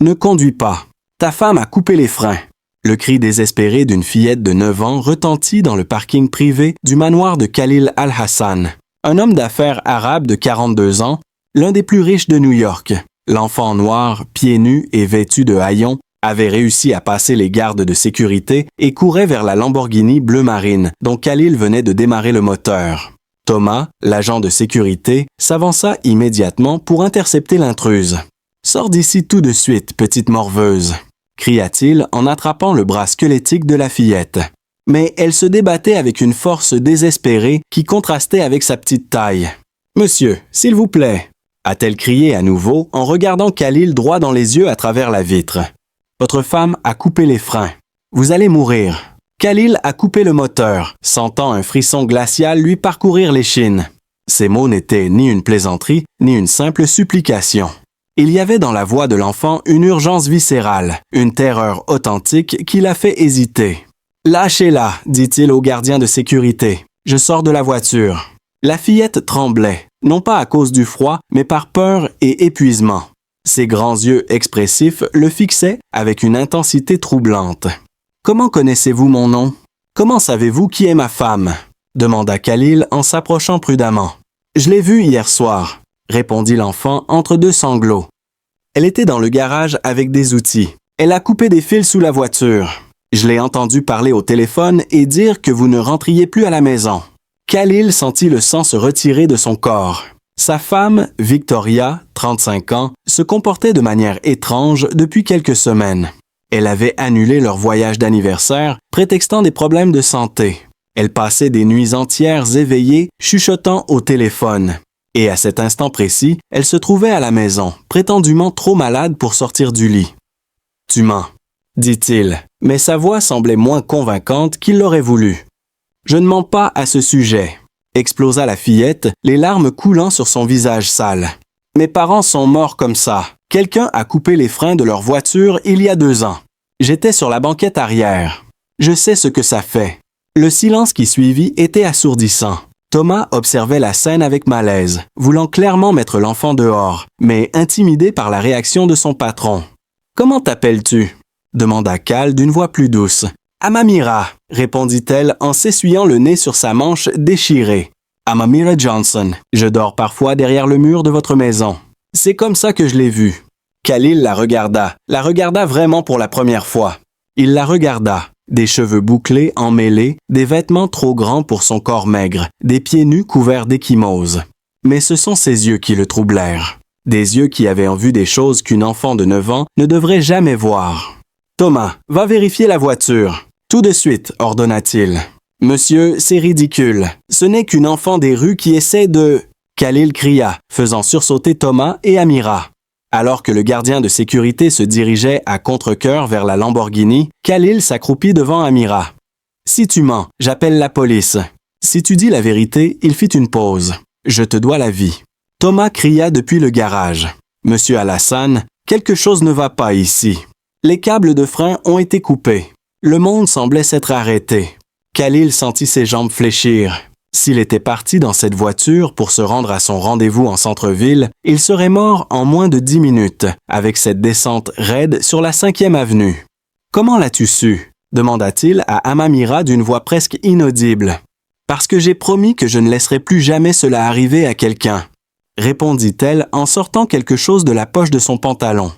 Ne conduis pas. Ta femme a coupé les freins. Le cri désespéré d'une fillette de 9 ans retentit dans le parking privé du manoir de Khalil Al-Hassan, un homme d'affaires arabe de 42 ans, l'un des plus riches de New York. L'enfant noir, pieds nus et vêtu de haillons, avait réussi à passer les gardes de sécurité et courait vers la Lamborghini bleu marine dont Khalil venait de démarrer le moteur. Thomas, l'agent de sécurité, s'avança immédiatement pour intercepter l'intruse. « Sors d'ici tout de suite, petite morveuse !» cria-t-il en attrapant le bras squelettique de la fillette. Mais elle se débattait avec une force désespérée qui contrastait avec sa petite taille. « Monsieur, s'il vous plaît !» a-t-elle crié à nouveau en regardant Khalil droit dans les yeux à travers la vitre. « Votre femme a coupé les freins. Vous allez mourir. » Khalil a coupé le moteur, sentant un frisson glacial lui parcourir l'échine. Ces mots n'étaient ni une plaisanterie, ni une simple supplication. Il y avait dans la voix de l'enfant une urgence viscérale, une terreur authentique qui l'a fait hésiter. « Lâchez-la, dit-il au gardien de sécurité. Je sors de la voiture. » La fillette tremblait, non pas à cause du froid, mais par peur et épuisement. Ses grands yeux expressifs le fixaient avec une intensité troublante. « Comment connaissez-vous mon nom? Comment savez-vous qui est ma femme? » demanda Khalil en s'approchant prudemment. « Je l'ai vue hier soir, » répondit l'enfant entre deux sanglots. Elle était dans le garage avec des outils. Elle a coupé des fils sous la voiture. Je l'ai entendu parler au téléphone et dire que vous ne rentriez plus à la maison. Khalil sentit le sang se retirer de son corps. Sa femme, Victoria, 35 ans, se comportait de manière étrange depuis quelques semaines. Elle avait annulé leur voyage d'anniversaire, prétextant des problèmes de santé. Elle passait des nuits entières éveillée, chuchotant au téléphone. Et à cet instant précis, elle se trouvait à la maison, prétendument trop malade pour sortir du lit. « Tu mens », dit-il, mais sa voix semblait moins convaincante qu'il l'aurait voulu. « Je ne mens pas à ce sujet », explosa la fillette, les larmes coulant sur son visage sale. « Mes parents sont morts comme ça. Quelqu'un a coupé les freins de leur voiture il y a 2 ans. J'étais sur la banquette arrière. Je sais ce que ça fait. » Le silence qui suivit était assourdissant. Thomas observait la scène avec malaise, voulant clairement mettre l'enfant dehors, mais intimidé par la réaction de son patron. « Comment t'appelles-tu » demanda Cal d'une voix plus douce. « Amamira » répondit-elle en s'essuyant le nez sur sa manche déchirée. « Amamira Johnson, je dors parfois derrière le mur de votre maison. C'est comme ça que je l'ai vue. » Khalil la regarda vraiment pour la première fois. Il la regarda. Des cheveux bouclés emmêlés, des vêtements trop grands pour son corps maigre, des pieds nus couverts d'échymoses. Mais ce sont ses yeux qui le troublèrent. Des yeux qui avaient en vue des choses qu'une enfant de 9 ans ne devrait jamais voir. « Thomas, va vérifier la voiture. »« Tout de suite, » ordonna-t-il. « Monsieur, c'est ridicule. Ce n'est qu'une enfant des rues qui essaie de... » Khalil cria, faisant sursauter Thomas et Amira. Alors que le gardien de sécurité se dirigeait à contre-cœur vers la Lamborghini, Khalil s'accroupit devant Amira. « Si tu mens, j'appelle la police. Si tu dis la vérité, » il fit une pause. « Je te dois la vie. » Thomas cria depuis le garage. « Monsieur Al-Hassan, quelque chose ne va pas ici. Les câbles de frein ont été coupés. Le monde semblait s'être arrêté. » Khalil sentit ses jambes fléchir. S'il était parti dans cette voiture pour se rendre à son rendez-vous en centre-ville, il serait mort en moins de 10 minutes, avec cette descente raide sur la 5e avenue. « Comment l'as-tu su » demanda-t-il à Amamira d'une voix presque inaudible. « Parce que j'ai promis que je ne laisserai plus jamais cela arriver à quelqu'un, » répondit-elle en sortant quelque chose de la poche de son pantalon.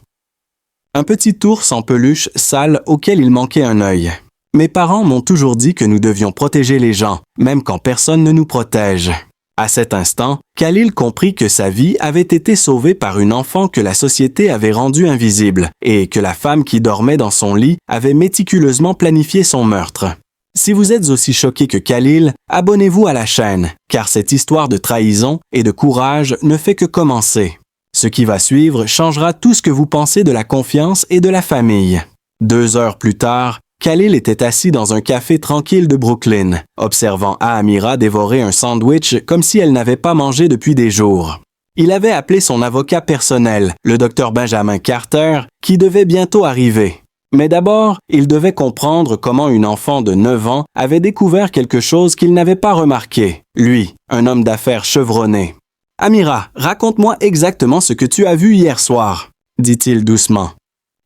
Un petit ours en peluche sale auquel il manquait un œil. Mes parents m'ont toujours dit que nous devions protéger les gens, même quand personne ne nous protège. À cet instant, Khalil comprit que sa vie avait été sauvée par une enfant que la société avait rendue invisible et que la femme qui dormait dans son lit avait méticuleusement planifié son meurtre. Si vous êtes aussi choqué que Khalil, abonnez-vous à la chaîne, car cette histoire de trahison et de courage ne fait que commencer. Ce qui va suivre changera tout ce que vous pensez de la confiance et de la famille. 2 heures plus tard, Khalil était assis dans un café tranquille de Brooklyn, observant Amira dévorer un sandwich comme si elle n'avait pas mangé depuis des jours. Il avait appelé son avocat personnel, le docteur Benjamin Carter, qui devait bientôt arriver. Mais d'abord, il devait comprendre comment une enfant de 9 ans avait découvert quelque chose qu'il n'avait pas remarqué, lui, un homme d'affaires chevronné. « Amira, raconte-moi exactement ce que tu as vu hier soir, » dit-il doucement.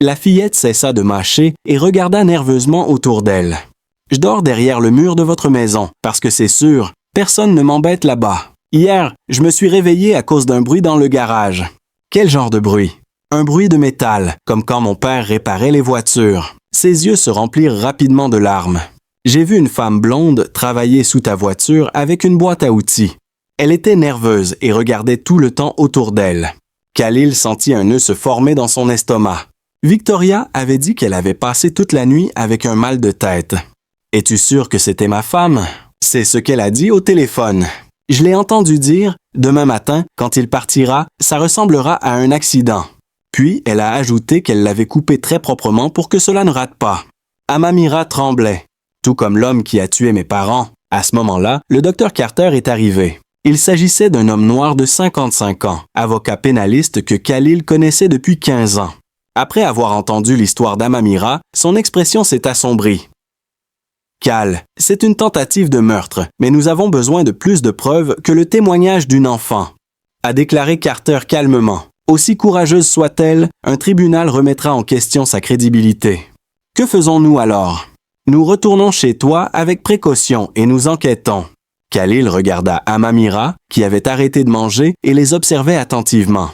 La fillette cessa de mâcher et regarda nerveusement autour d'elle. « Je dors derrière le mur de votre maison, parce que c'est sûr, personne ne m'embête là-bas. Hier, je me suis réveillée à cause d'un bruit dans le garage. » « Quel genre de bruit? » « Un bruit de métal, comme quand mon père réparait les voitures. » Ses yeux se remplirent rapidement de larmes. « J'ai vu une femme blonde travailler sous ta voiture avec une boîte à outils. Elle était nerveuse et regardait tout le temps autour d'elle. » Khalil sentit un nœud se former dans son estomac. Victoria avait dit qu'elle avait passé toute la nuit avec un mal de tête. « Es-tu sûr que c'était ma femme? » C'est ce qu'elle a dit au téléphone. Je l'ai entendu dire, demain matin, quand il partira, ça ressemblera à un accident. Puis, elle a ajouté qu'elle l'avait coupé très proprement pour que cela ne rate pas. Amamira tremblait, tout comme l'homme qui a tué mes parents. À ce moment-là, le docteur Carter est arrivé. Il s'agissait d'un homme noir de 55 ans, avocat pénaliste que Khalil connaissait depuis 15 ans. Après avoir entendu l'histoire d'Amamira, son expression s'est assombrie. « Cal, c'est une tentative de meurtre, mais nous avons besoin de plus de preuves que le témoignage d'une enfant, » a déclaré Carter calmement. Aussi courageuse soit-elle, un tribunal remettra en question sa crédibilité. Que faisons-nous alors? Nous retournons chez toi avec précaution et nous enquêtons. Khalil regarda Amamira, qui avait arrêté de manger, et les observait attentivement.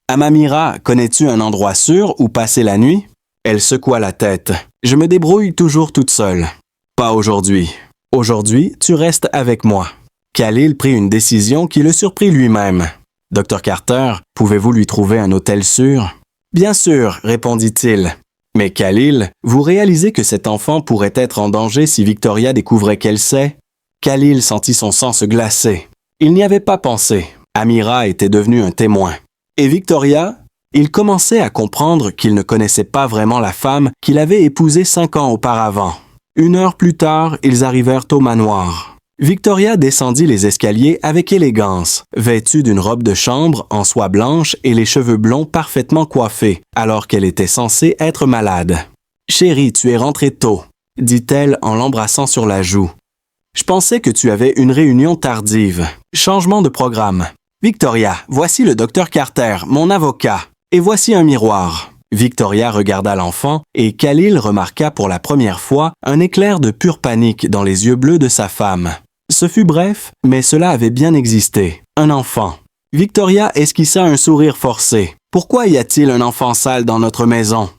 Amamira, connais-tu un endroit sûr où passer la nuit? Elle secoua la tête. Je me débrouille toujours toute seule. Pas aujourd'hui. Aujourd'hui, tu restes avec moi. Khalil prit une décision qui le surprit lui-même. Dr. Carter, pouvez-vous lui trouver un hôtel sûr? Bien sûr, répondit-il. Mais Khalil, vous réalisez que cet enfant pourrait être en danger si Victoria découvrait qu'elle sait? Khalil sentit son sang se glacer. Il n'y avait pas pensé. Amira était devenue un témoin. Et Victoria? Il commençait à comprendre qu'il ne connaissait pas vraiment la femme qu'il avait épousée 5 ans auparavant. 1 heure plus tard, ils arrivèrent au manoir. Victoria descendit les escaliers avec élégance, vêtue d'une robe de chambre en soie blanche et les cheveux blonds parfaitement coiffés, alors qu'elle était censée être malade. « Chérie, tu es rentrée tôt, » dit-elle en l'embrassant sur la joue. « Je pensais que tu avais une réunion tardive. Changement de programme. Victoria, voici le docteur Carter, mon avocat, et voici un miroir. » Victoria regarda l'enfant et Khalil remarqua pour la première fois un éclair de pure panique dans les yeux bleus de sa femme. Ce fut bref, mais cela avait bien existé. Un enfant. Victoria esquissa un sourire forcé. « Pourquoi y a-t-il un enfant sale dans notre maison? »«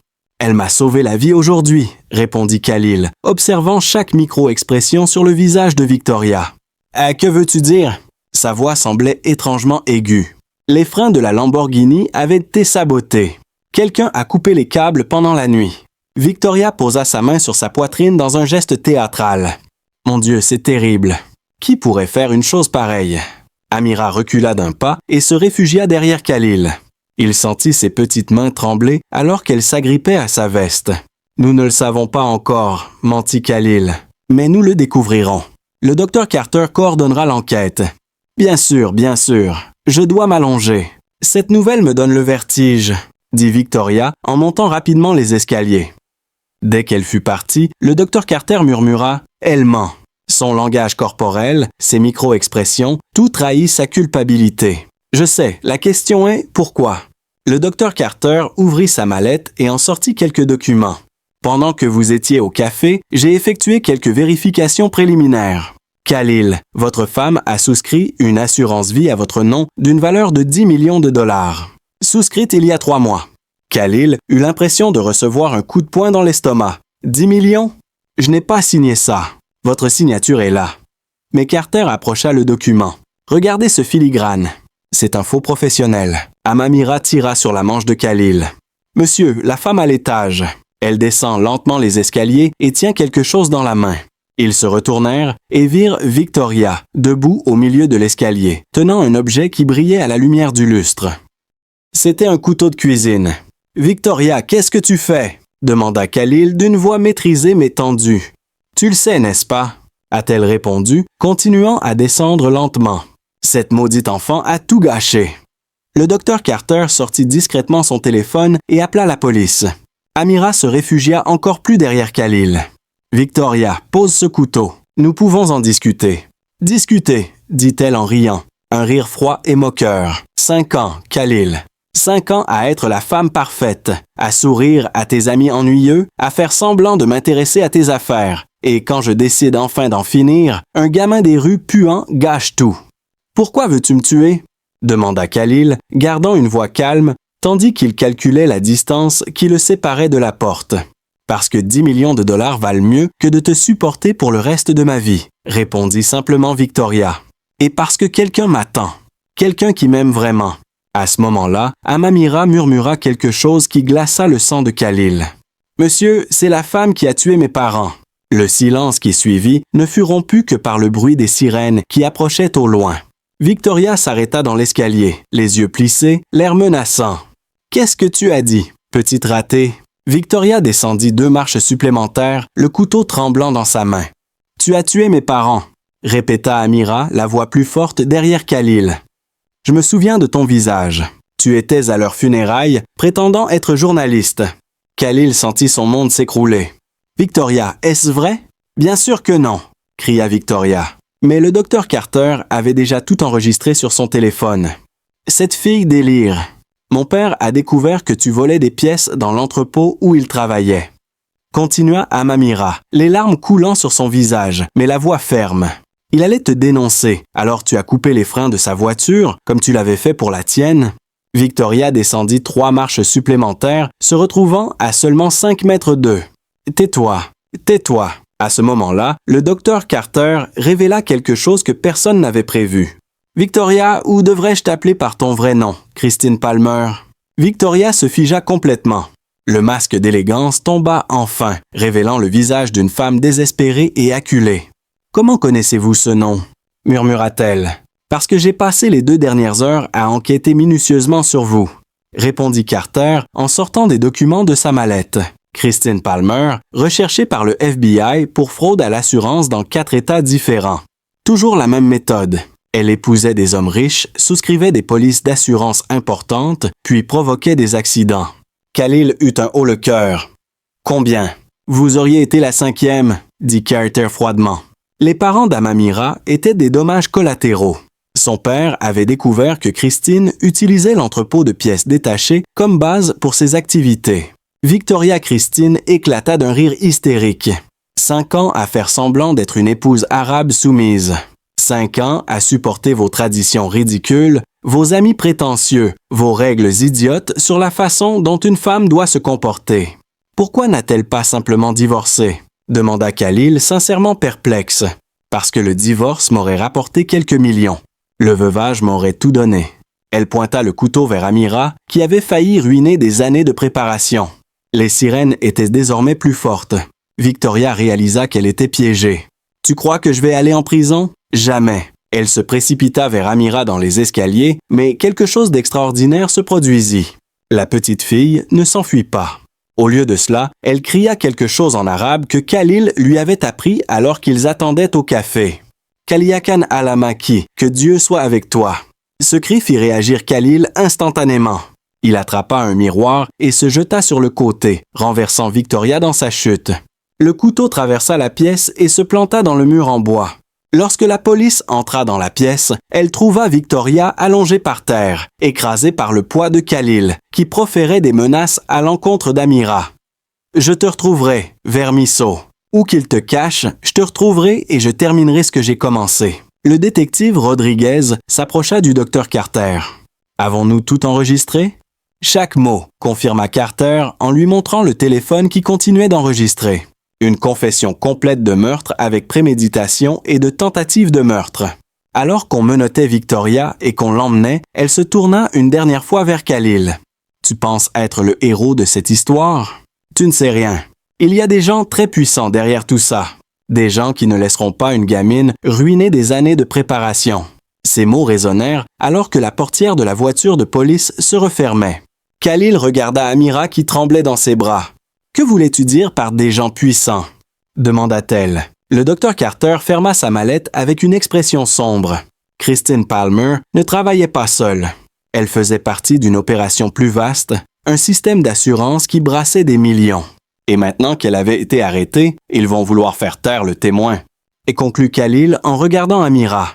Elle m'a sauvé la vie aujourd'hui, » répondit Khalil, observant chaque micro-expression sur le visage de Victoria. « Que veux-tu dire? » Sa voix semblait étrangement aiguë. Les freins de la Lamborghini avaient été sabotés. Quelqu'un a coupé les câbles pendant la nuit. Victoria posa sa main sur sa poitrine dans un geste théâtral. Mon Dieu, c'est terrible. Qui pourrait faire une chose pareille? Amira recula d'un pas et se réfugia derrière Khalil. Il sentit ses petites mains trembler alors qu'elle s'agrippait à sa veste. Nous ne le savons pas encore, mentit Khalil. Mais nous le découvrirons. Le docteur Carter coordonnera l'enquête. Bien sûr, je dois m'allonger. Cette nouvelle me donne le vertige, dit Victoria en montant rapidement les escaliers. Dès qu'elle fut partie, le docteur Carter murmura « Elle ment ». Son langage corporel, ses micro-expressions, tout trahit sa culpabilité. Je sais, la question est « Pourquoi ?» Le docteur Carter ouvrit sa mallette et en sortit quelques documents. Pendant que vous étiez au café, j'ai effectué quelques vérifications préliminaires. Khalil, votre femme a souscrit une assurance vie à votre nom d'une valeur de 10 millions de dollars. Souscrite il y a 3 mois. Khalil eut l'impression de recevoir un coup de poing dans l'estomac. 10 millions? Je n'ai pas signé ça. Votre signature est là. Mais Carter approcha le document. Regardez ce filigrane. C'est un faux professionnel. Amamira tira sur la manche de Khalil. Monsieur, la femme à l'étage. Elle descend lentement les escaliers et tient quelque chose dans la main. Ils se retournèrent et virent Victoria, debout au milieu de l'escalier, tenant un objet qui brillait à la lumière du lustre. C'était un couteau de cuisine. « Victoria, qu'est-ce que tu fais ?» demanda Khalil d'une voix maîtrisée mais tendue. « Tu le sais, n'est-ce pas ?» a-t-elle répondu, continuant à descendre lentement. Cette maudite enfant a tout gâché. Le docteur Carter sortit discrètement son téléphone et appela la police. Amira se réfugia encore plus derrière Khalil. « Victoria, pose ce couteau. Nous pouvons en discuter. »« Discuter, dit-elle en riant. Un rire froid et moqueur. 5 ans, Khalil. 5 ans à être la femme parfaite, à sourire à tes amis ennuyeux, à faire semblant de m'intéresser à tes affaires. Et quand je décide enfin d'en finir, un gamin des rues puant gâche tout. Pourquoi veux-tu me tuer? Demanda Khalil, gardant une voix calme, tandis qu'il calculait la distance qui le séparait de la porte. Parce que 10 millions de dollars valent mieux que de te supporter pour le reste de ma vie, répondit simplement Victoria. Et parce que quelqu'un m'attend. Quelqu'un qui m'aime vraiment. À ce moment-là, Amamira murmura quelque chose qui glaça le sang de Khalil. Monsieur, c'est la femme qui a tué mes parents. Le silence qui suivit ne fut rompu que par le bruit des sirènes qui approchaient au loin. Victoria s'arrêta dans l'escalier, les yeux plissés, l'air menaçant. « Qu'est-ce que tu as dit, petite ratée? » Victoria descendit 2 marches supplémentaires, le couteau tremblant dans sa main. « Tu as tué mes parents, » répéta Amira, la voix plus forte derrière Khalil. « Je me souviens de ton visage. Tu étais à leurs funérailles, prétendant être journaliste. » Khalil sentit son monde s'écrouler. « Victoria, est-ce vrai? »« Bien sûr que non, » cria Victoria. Mais le docteur Carter avait déjà tout enregistré sur son téléphone. « Cette fille délire. Mon père a découvert que tu volais des pièces dans l'entrepôt où il travaillait. » Continua Amamira, les larmes coulant sur son visage, mais la voix ferme. « Il allait te dénoncer, alors tu as coupé les freins de sa voiture, comme tu l'avais fait pour la tienne. » Victoria descendit 3 marches supplémentaires, se retrouvant à seulement 5 mètres d'eux. « Tais-toi, tais-toi. » À ce moment-là, le docteur Carter révéla quelque chose que personne n'avait prévu. « Victoria, ou devrais-je t'appeler par ton vrai nom, Christine Palmer? » Victoria se figea complètement. Le masque d'élégance tomba enfin, révélant le visage d'une femme désespérée et acculée. « Comment connaissez-vous ce nom? » murmura-t-elle. « Parce que j'ai passé les 2 dernières heures à enquêter minutieusement sur vous, » répondit Carter en sortant des documents de sa mallette. Christine Palmer, recherchée par le FBI pour fraude à l'assurance dans 4 États différents. Toujours la même méthode. Elle épousait des hommes riches, souscrivait des polices d'assurance importantes, puis provoquait des accidents. Khalil eut un haut le cœur. « Combien? »« Vous auriez été la 5e, » dit Carter froidement. Les parents d'Amamira étaient des dommages collatéraux. Son père avait découvert que Christine utilisait l'entrepôt de pièces détachées comme base pour ses activités. Victoria Christine éclata d'un rire hystérique. 5 ans à faire semblant d'être une épouse arabe soumise. 5 ans à supporter vos traditions ridicules, vos amis prétentieux, vos règles idiotes sur la façon dont une femme doit se comporter. Pourquoi n'a-t-elle pas simplement divorcé? Demanda Khalil, sincèrement perplexe. Parce que le divorce m'aurait rapporté quelques millions. Le veuvage m'aurait tout donné. Elle pointa le couteau vers Amira, qui avait failli ruiner des années de préparation. Les sirènes étaient désormais plus fortes. Victoria réalisa qu'elle était piégée. « Tu crois que je vais aller en prison? Jamais. » Elle se précipita vers Amira dans les escaliers, mais quelque chose d'extraordinaire se produisit. La petite fille ne s'enfuit pas. Au lieu de cela, elle cria quelque chose en arabe que Khalil lui avait appris alors qu'ils attendaient au café. « Kaliakan alamaki, que Dieu soit avec toi. » Ce cri fit réagir Khalil instantanément. Il attrapa un miroir et se jeta sur le côté, renversant Victoria dans sa chute. Le couteau traversa la pièce et se planta dans le mur en bois. Lorsque la police entra dans la pièce, elle trouva Victoria allongée par terre, écrasée par le poids de Khalil, qui proférait des menaces à l'encontre d'Amira. « Je te retrouverai, vermisseau. Où qu'il te cache, je te retrouverai et je terminerai ce que j'ai commencé. » Le détective Rodriguez s'approcha du docteur Carter. « Avons-nous tout enregistré? » « Chaque mot, » confirma Carter en lui montrant le téléphone qui continuait d'enregistrer. Une confession complète de meurtre avec préméditation et de tentative de meurtre. Alors qu'on menottait Victoria et qu'on l'emmenait, elle se tourna une dernière fois vers Khalil. « Tu penses être le héros de cette histoire? Tu ne sais rien. Il y a des gens très puissants derrière tout ça. Des gens qui ne laisseront pas une gamine ruiner des années de préparation. » Ces mots résonnèrent alors que la portière de la voiture de police se refermait. Khalil regarda Amira qui tremblait dans ses bras. « Que voulais-tu dire par des gens puissants? » demanda-t-elle. Le docteur Carter ferma sa mallette avec une expression sombre. Christine Palmer ne travaillait pas seule. Elle faisait partie d'une opération plus vaste, un système d'assurance qui brassait des millions. Et maintenant qu'elle avait été arrêtée, ils vont vouloir faire taire le témoin. Et conclut Khalil en regardant Amira.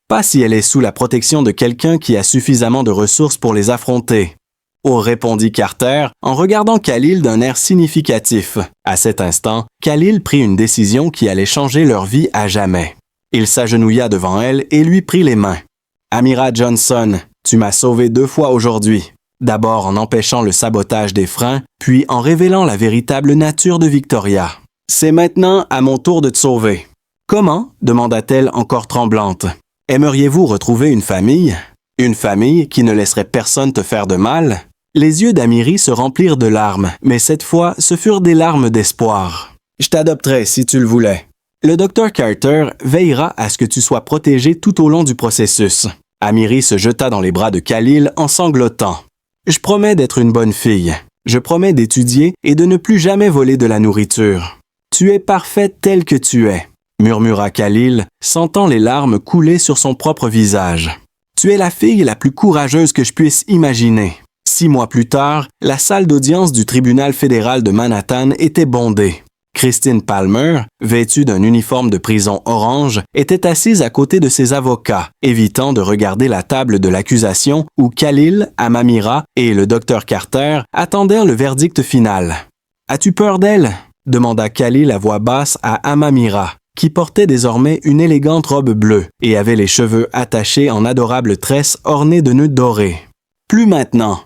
Pas si elle est sous la protection de quelqu'un qui a suffisamment de ressources pour les affronter. Oh, répondit Carter en regardant Khalil d'un air significatif. À cet instant, Khalil prit une décision qui allait changer leur vie à jamais. Il s'agenouilla devant elle et lui prit les mains. « Amira Johnson, tu m'as sauvé 2 fois aujourd'hui. D'abord en empêchant le sabotage des freins, puis en révélant la véritable nature de Victoria. C'est maintenant à mon tour de te sauver. »« Comment ?» demanda-t-elle encore tremblante. « Aimeriez-vous retrouver une famille? Une famille qui ne laisserait personne te faire de mal? » Les yeux d'Amiri se remplirent de larmes, mais cette fois, ce furent des larmes d'espoir. « Je t'adopterai si tu le voulais. Le docteur Carter veillera à ce que tu sois protégé tout au long du processus. » Amiri se jeta dans les bras de Khalil en sanglotant. « Je promets d'être une bonne fille. Je promets d'étudier et de ne plus jamais voler de la nourriture. Tu es parfaite telle que tu es, » murmura Khalil, sentant les larmes couler sur son propre visage. « Tu es la fille la plus courageuse que je puisse imaginer. » 6 mois plus tard, la salle d'audience du tribunal fédéral de Manhattan était bondée. Christine Palmer, vêtue d'un uniforme de prison orange, était assise à côté de ses avocats, évitant de regarder la table de l'accusation où Khalil, Amamira et le docteur Carter attendirent le verdict final. « As-tu peur d'elle ?» demanda Khalil à voix basse à Amamira, qui portait désormais une élégante robe bleue et avait les cheveux attachés en adorables tresses ornées de nœuds dorés. « Plus maintenant »,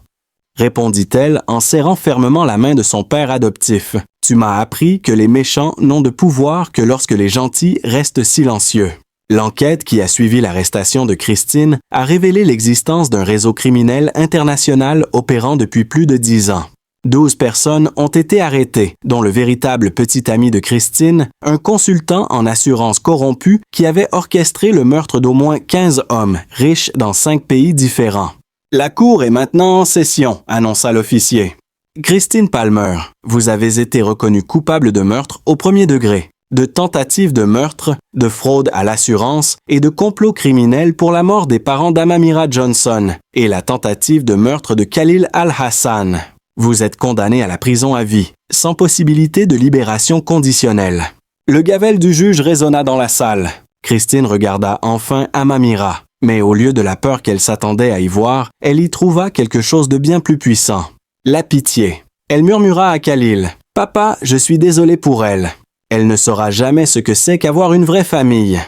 répondit-elle en serrant fermement la main de son père adoptif. « Tu m'as appris que les méchants n'ont de pouvoir que lorsque les gentils restent silencieux. » L'enquête qui a suivi l'arrestation de Christine a révélé l'existence d'un réseau criminel international opérant depuis plus de 10 ans. 12 personnes ont été arrêtées, dont le véritable petit ami de Christine, un consultant en assurance corrompu qui avait orchestré le meurtre d'au moins 15 hommes, riches dans 5 pays différents. « La cour est maintenant en session », annonça l'officier. « Christine Palmer, vous avez été reconnue coupable de meurtre au 1er degré, de tentative de meurtre, de fraude à l'assurance et de complot criminel pour la mort des parents d'Amamira Johnson et la tentative de meurtre de Khalil Al-Hassan. Vous êtes condamné à la prison à vie, sans possibilité de libération conditionnelle. » Le gavel du juge résonna dans la salle. Christine regarda enfin Amamira. Mais au lieu de la peur qu'elle s'attendait à y voir, elle y trouva quelque chose de bien plus puissant. La pitié. Elle murmura à Khalil, « Papa, je suis désolé pour elle. Elle ne saura jamais ce que c'est qu'avoir une vraie famille. »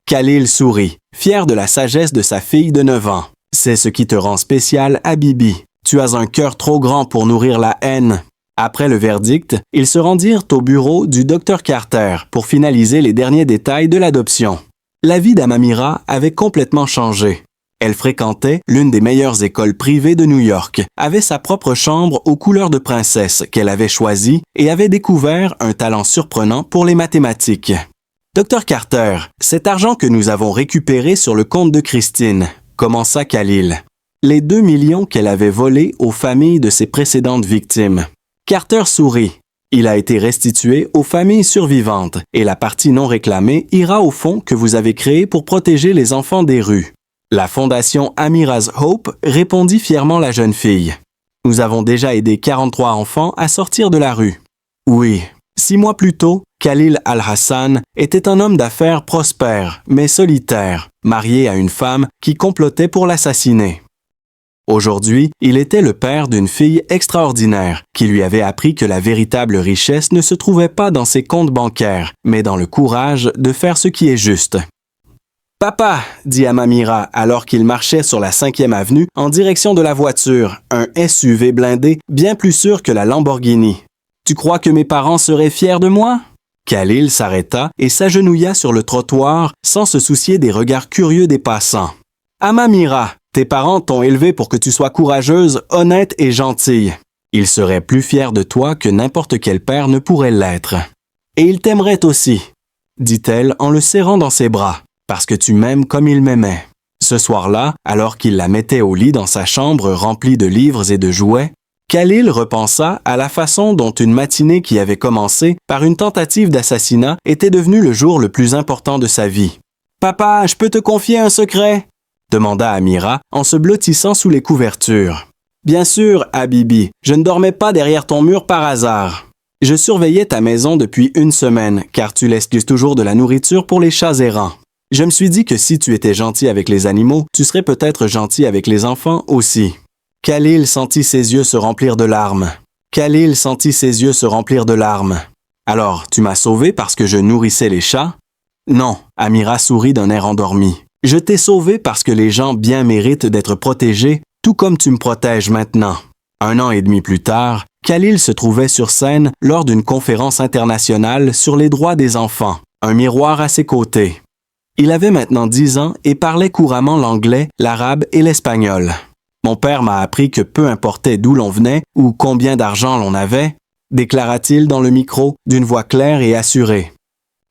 Khalil sourit, fier de la sagesse de sa fille de 9 ans. « C'est ce qui te rend spécial, Habibi. Tu as un cœur trop grand pour nourrir la haine. » Après le verdict, ils se rendirent au bureau du docteur Carter pour finaliser les derniers détails de l'adoption. La vie d'Amamira avait complètement changé. Elle fréquentait l'une des meilleures écoles privées de New York, avait sa propre chambre aux couleurs de princesse qu'elle avait choisie et avait découvert un talent surprenant pour les mathématiques. « Docteur Carter, cet argent que nous avons récupéré sur le compte de Christine, » commença Khalil. Les 2 millions qu'elle avait volés aux familles de ses précédentes victimes. Carter sourit. Il a été restitué aux familles survivantes et la partie non réclamée ira au fonds que vous avez créé pour protéger les enfants des rues. La fondation Amira's Hope répondit fièrement la jeune fille. Nous avons déjà aidé 43 enfants à sortir de la rue. Oui, 6 mois plus tôt, Khalil Al-Hassan était un homme d'affaires prospère, mais solitaire, marié à une femme qui complotait pour l'assassiner. Aujourd'hui, il était le père d'une fille extraordinaire qui lui avait appris que la véritable richesse ne se trouvait pas dans ses comptes bancaires, mais dans le courage de faire ce qui est juste. « Papa » dit Amamira alors qu'il marchait sur la 5e avenue en direction de la voiture, un SUV blindé bien plus sûr que la Lamborghini. « Tu crois que mes parents seraient fiers de moi ?» Khalil s'arrêta et s'agenouilla sur le trottoir sans se soucier des regards curieux des passants. « Amamira, tes parents t'ont élevé pour que tu sois courageuse, honnête et gentille. Ils seraient plus fiers de toi que n'importe quel père ne pourrait l'être. Et ils t'aimeraient aussi, dit-elle en le serrant dans ses bras, parce que tu m'aimes comme ils m'aimaient. » Ce soir-là, alors qu'il la mettait au lit dans sa chambre remplie de livres et de jouets, Khalil repensa à la façon dont une matinée qui avait commencé par une tentative d'assassinat était devenue le jour le plus important de sa vie. « Papa, je peux te confier un secret ?» demanda Amira en se blottissant sous les couvertures. « Bien sûr, Habibi, je ne dormais pas derrière ton mur par hasard. Je surveillais ta maison depuis 1 semaine, car tu laisses toujours de la nourriture pour les chats errants. Je me suis dit que si tu étais gentil avec les animaux, tu serais peut-être gentil avec les enfants aussi. » Khalil sentit ses yeux se remplir de larmes. Khalil sentit ses yeux se remplir de larmes. « Alors, tu m'as sauvé parce que je nourrissais les chats? » « Non, Amira sourit d'un air endormi. « Je t'ai sauvé parce que les gens bien méritent d'être protégés, tout comme tu me protèges maintenant. » 1 an et demi plus tard, Khalil se trouvait sur scène lors d'une conférence internationale sur les droits des enfants, un miroir à ses côtés. Il avait maintenant 10 ans et parlait couramment l'anglais, l'arabe et l'espagnol. « Mon père m'a appris que peu importait d'où l'on venait ou combien d'argent l'on avait, déclara-t-il dans le micro d'une voix claire et assurée.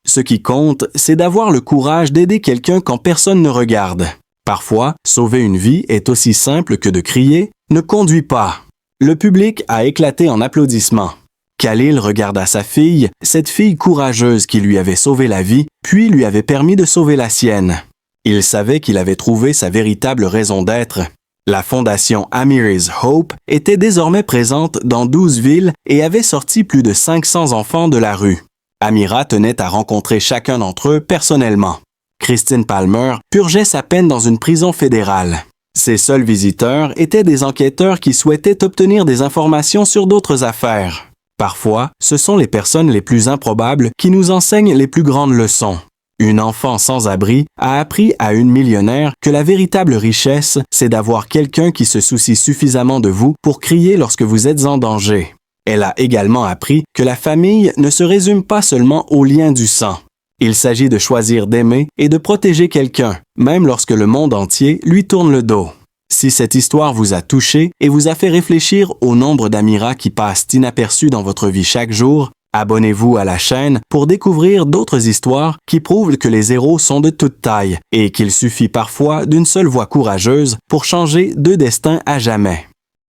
Ce qui compte, c'est d'avoir le courage d'aider quelqu'un quand personne ne regarde. Parfois, sauver une vie est aussi simple que de crier « Ne conduis pas !» Le public a éclaté en applaudissements. Khalil regarda sa fille, cette fille courageuse qui lui avait sauvé la vie, puis lui avait permis de sauver la sienne. Il savait qu'il avait trouvé sa véritable raison d'être. La fondation Amira's Hope était désormais présente dans 12 villes et avait sorti plus de 500 enfants de la rue. Amira tenait à rencontrer chacun d'entre eux personnellement. Christine Palmer purgeait sa peine dans une prison fédérale. Ses seuls visiteurs étaient des enquêteurs qui souhaitaient obtenir des informations sur d'autres affaires. Parfois, ce sont les personnes les plus improbables qui nous enseignent les plus grandes leçons. Une enfant sans abri a appris à une millionnaire que la véritable richesse, c'est d'avoir quelqu'un qui se soucie suffisamment de vous pour crier lorsque vous êtes en danger. Elle a également appris que la famille ne se résume pas seulement aux liens du sang. Il s'agit de choisir d'aimer et de protéger quelqu'un, même lorsque le monde entier lui tourne le dos. Si cette histoire vous a touché et vous a fait réfléchir au nombre d'Amira qui passent inaperçus dans votre vie chaque jour, abonnez-vous à la chaîne pour découvrir d'autres histoires qui prouvent que les héros sont de toute taille et qu'il suffit parfois d'une seule voix courageuse pour changer 2 destins à jamais.